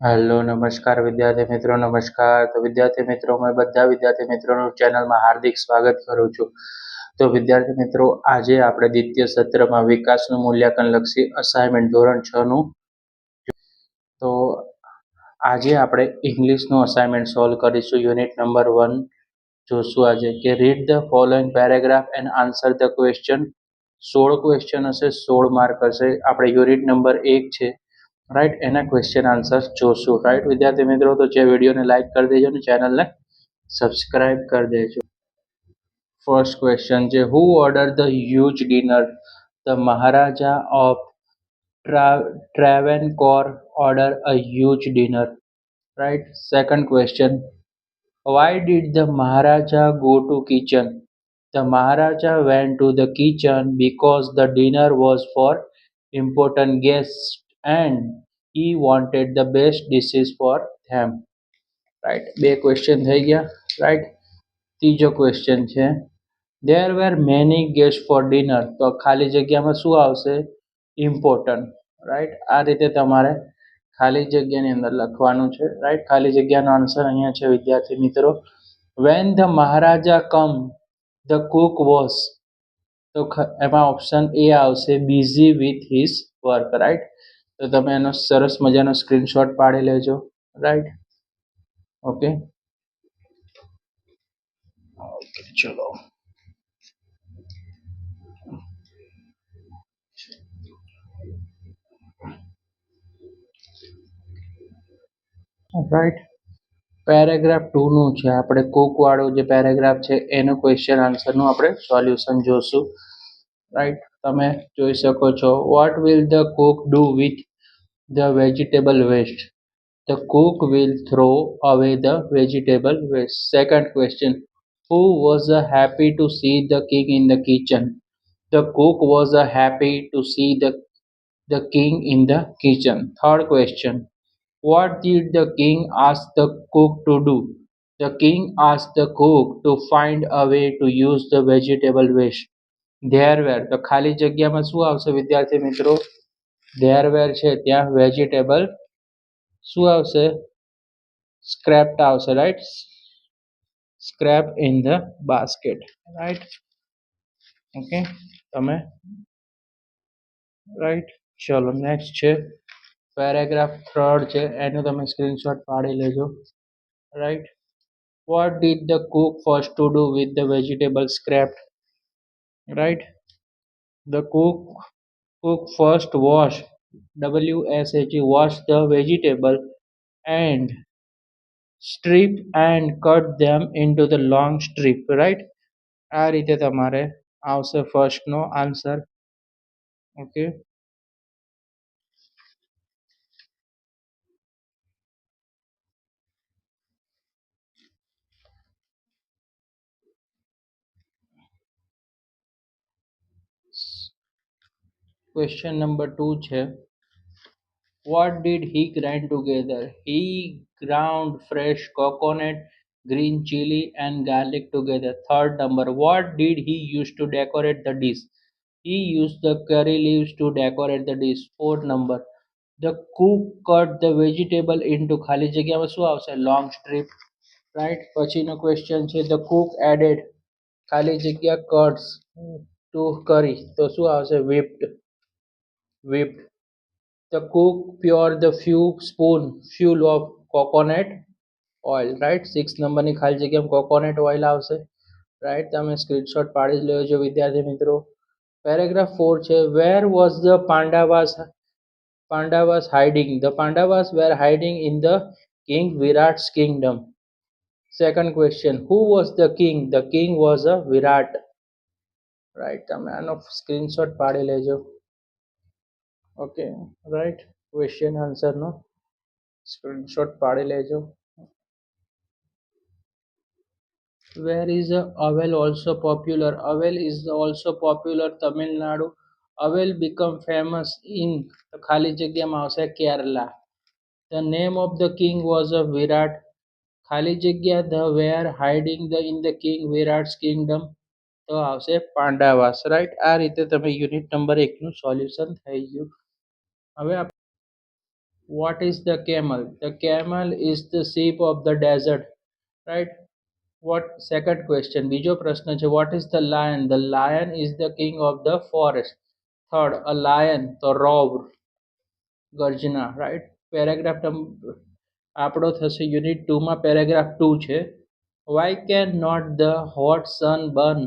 Hello નમસ્કાર વિદ્યાર્થી મિત્રો નમસ્કાર. તો વિદ્યાર્થી મિત્રો મેં બધા વિદ્યાર્થી મિત્રોનું ચેનલમાં હાર્દિક સ્વાગત કરું છું. તો વિદ્યાર્થી મિત્રો આજે આપણે દ્વિતીય સત્રમાં વિકાસનું મૂલ્યાંકન લક્ષી અસાઇનમેન્ટ ધોરણ 6 નું તો આજે આપણે ઇંગ્લિશનું અસાઇનમેન્ટ સોલ્વ કરીશું. યુનિટ નંબર 1 જોશું આજે કે read the following paragraph and answer the question. 16 question હશે, 16 માર્ક હશે. આપણે યુનિટ નંબર 1 છે રાઈટ, એના ક્વેશ્ચન આન્સર જોશું. રાઈટ વિદ્યાર્થી મિત્રો, તો જે વિડીયોને લાઈક કરી દેજો અને ચેનલને સબસ્ક્રાઇબ કરી દેજો. ફર્સ્ટ ક્વેશ્ચન છે, who order the huge dinner? The Maharaja of Travancore order a huge dinner. Right. Second question, why did the Maharaja go to kitchen? The Maharaja went to the kitchen because the dinner was for important guests and he wanted the best dishes for them. Right. બે question થઈ ગયા. Right. ત્રીજો question છે, there were many guests for dinner. તો ખાલી જગ્યામાં શું આવશે? ઇમ્પોર્ટન્ટ. રાઈટ. આ રીતે તમારે ખાલી જગ્યાની અંદર લખવાનું છે. રાઈટ. ખાલી જગ્યાનો આન્સર અહીંયા છે વિદ્યાર્થી મિત્રો, when the Maharaja come the cook was. તો એમાં ઓપ્શન એ આવશે, busy with his work. Right. તો તમે એનો સરસ મજાનો સ્ક્રીનશોટ પાડી લેજો. રાઈટ. ઓકે ઓકે ચલો. રાઈટ. પેરેગ્રાફ 2 નું છે, આપણે કુક વાળો જે પેરેગ્રાફ છે એનું ક્વેશ્ચન આન્સરનું આપણે સોલ્યુશન જોશું. રાઈટ. તમે જોઈ શકો છો, what will the cook do with the vegetable waste? The cook will throw away the vegetable waste. Second question, who was happy to see the king in the kitchen? The cook was happy to see the king in the kitchen. Third question, what did the king ask the cook to do? The king asked the cook to find a way to use the vegetable waste. There were, તો ખાલી જગ્યામાં શું આવશે વિદ્યાર્થી મિત્રો? there were છે ત્યાં vegetable શું આવશે? સ્ક્રેપ્ડ આવશે. Right. Scrap in the basket. Right. Okay તમે રાઈટ. ચલો નેક્સ્ટ છે પેરેગ્રાફ 3 છે, એનું તમે સ્ક્રીનશોટ પાડી લેજો. Right. what did the cook first to do with the vegetable scrapped? Right. The cook first washed the vegetable and strip and cut them into the long strip. Right. આ રીતે તમારે આવશે first નો answer. Okay. Question number 2 છે, what did he grind together? He ground fresh coconut, green chili and garlic together. Third number, what did he use to decorate the dish? He used the curry leaves to decorate the dish. Fourth number, the cook cut the vegetable into ખાલી જગ્યામાં શું આવશે? long strip. Right. પછીનો question છે, the cook added ખાલી જગ્યા cuts to curry, તો શું આવશે? whipped. The cook poured the few spoonful of coconut oil. Right. 6 નંબરની ખાલી જગ્યામાં કોકોનટ ઓઇલ આવશે. રાઈટ. તમે સ્ક્રીનશોટ પાડી લેજો વિદ્યાર્થી મિત્રો. પેરેગ્રાફ 4 છે, where was the Pandavas hiding? The Pandavas were hiding in the King Virat's kingdom. Second question, who was the king? The king was a Virat. Right. તમે આનો screenshot પાડી લેજો. ઓકે. રાઈટ. ક્વેશ્ચન આન્સરનો સ્ક્રીનશોટ પાડી લેજો. Where is Avel also popular? Avel is also popular Tamil Nadu. Avel become famous in ખાલી જગ્યામાં આવશે Kerala. The name of the king was a Virat. ખાલી જગ્યા the were hiding in the king Virat's kingdom, તો આવશે પાંડાવાસ. Right. આ રીતે તમે યુનિટ નંબર 1 નું સોલ્યુશન થઈ ગયું. હવે What is the camel? The camel is the sheep of the desert, right? What second question? બીજો પ્રશ્ન છે what is the lion? The lion is the king of the forest. Third, a lion તો roar, ગર્જના, right? Paragraph આપણો થશે unit 2 માં paragraph 2 છે. Why can not the hot sun burn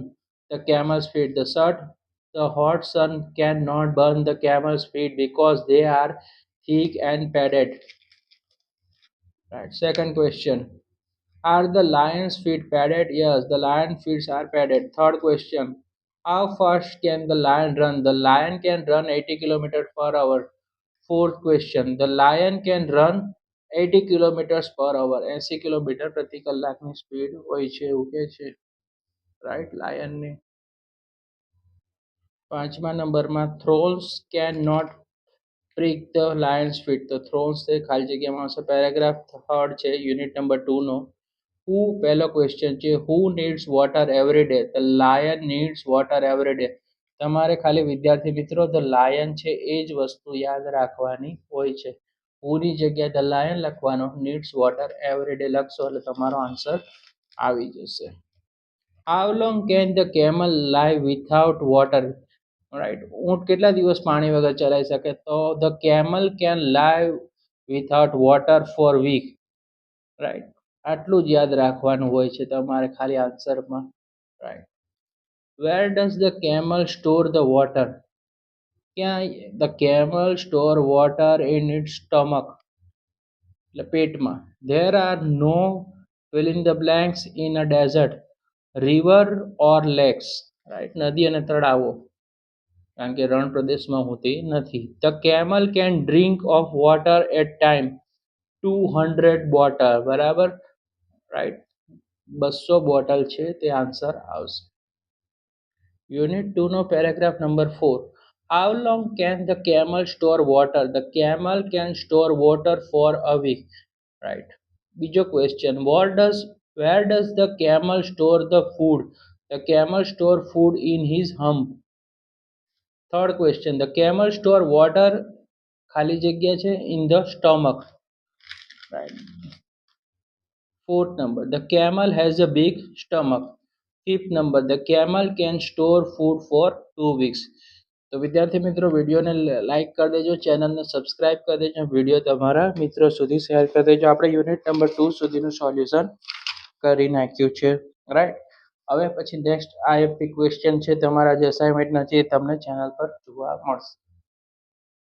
the camel's feet? The hot sun cannot burn the camel's feet because they are thick and padded. Right. Second question. Are the lion's feet padded? Yes, the lion's feet are padded. Third question. How fast can the lion run? The lion can run 80 kilometers per hour. Fourth question. The lion can run 80 kilometers per hour. 80 kilometre પ્રતિ કલાકની speed હોય છે એવું કે છે, right, લાયનની. પાંચમા નંબરમાં thorns can not prick the lion's feet. તો થ્રોન્સ તે ખાલી જગ્યામાં આવશે. પેરેગ્રાફ થર્ડ છે યુનિટ નંબર 2 નો. હુ પહેલો ક્વેશ્ચન છે who needs water every day? The lion needs water every day. તમારે ખાલી વિદ્યાર્થી મિત્રો ધ લાયન છે એ જ વસ્તુ યાદ રાખવાની હોય છે. હુની જગ્યાએ ધ લાયન લખવાનો, નીડ્સ વોટર એવરી ડે લખશો એટલે તમારો આન્સર આવી જશે. How long can the camel live without water? Right, ઊંટ કેટલા દિવસ પાણી વગર ચલાવી શકે? તો the camel can live without water for week. Right, આટલું જ યાદ રાખવાનું હોય છે તમારે ખાલી આન્સરમાં. Right. Where does the camel store the water? ક્યાં the camel store water in its stomach, એટલે પેટમાં. There are no fill in the blanks in a desert, river or lakes. Right, નદી અને તળાવો, કારણ કે રણ પ્રદેશમાં હોતી નથી. The camel can drink of water at time 200 bottle. બરાબર, રાઈટ, 200 બોટલ છે તે આન્સર આવશે. યુનિટ 2 નો paragraph number 4. How long can the camel store water? The camel can store water for a week. Right. બીજો question where does the camel store the food? The camel store food in his hump. Third question the camel store water ખાલી જગ્યા છે in the stomach. Right. Fourth number the camel has a big stomach. Fifth number the camel can store food for 2 weeks. તો વિદ્યાર્થી મિત્રો વિડીયોને like કરી દેજો, ચેનલને સબસ્ક્રાઇબ કરી દેજો, વિડીયો તમારા મિત્રો સુધી શેર કરી દેજો. આપણે યુનિટ નંબર 2 સુધીનું સોલ્યુશન કરી નાખ્યું છે, રાઈટ. હવે પછી નેક્સ્ટ આઈએમપી ક્વેશ્ચન છે તમારા જે અસાઇનમેન્ટના છે એ તમને ચેનલ પર જોવા મળશે.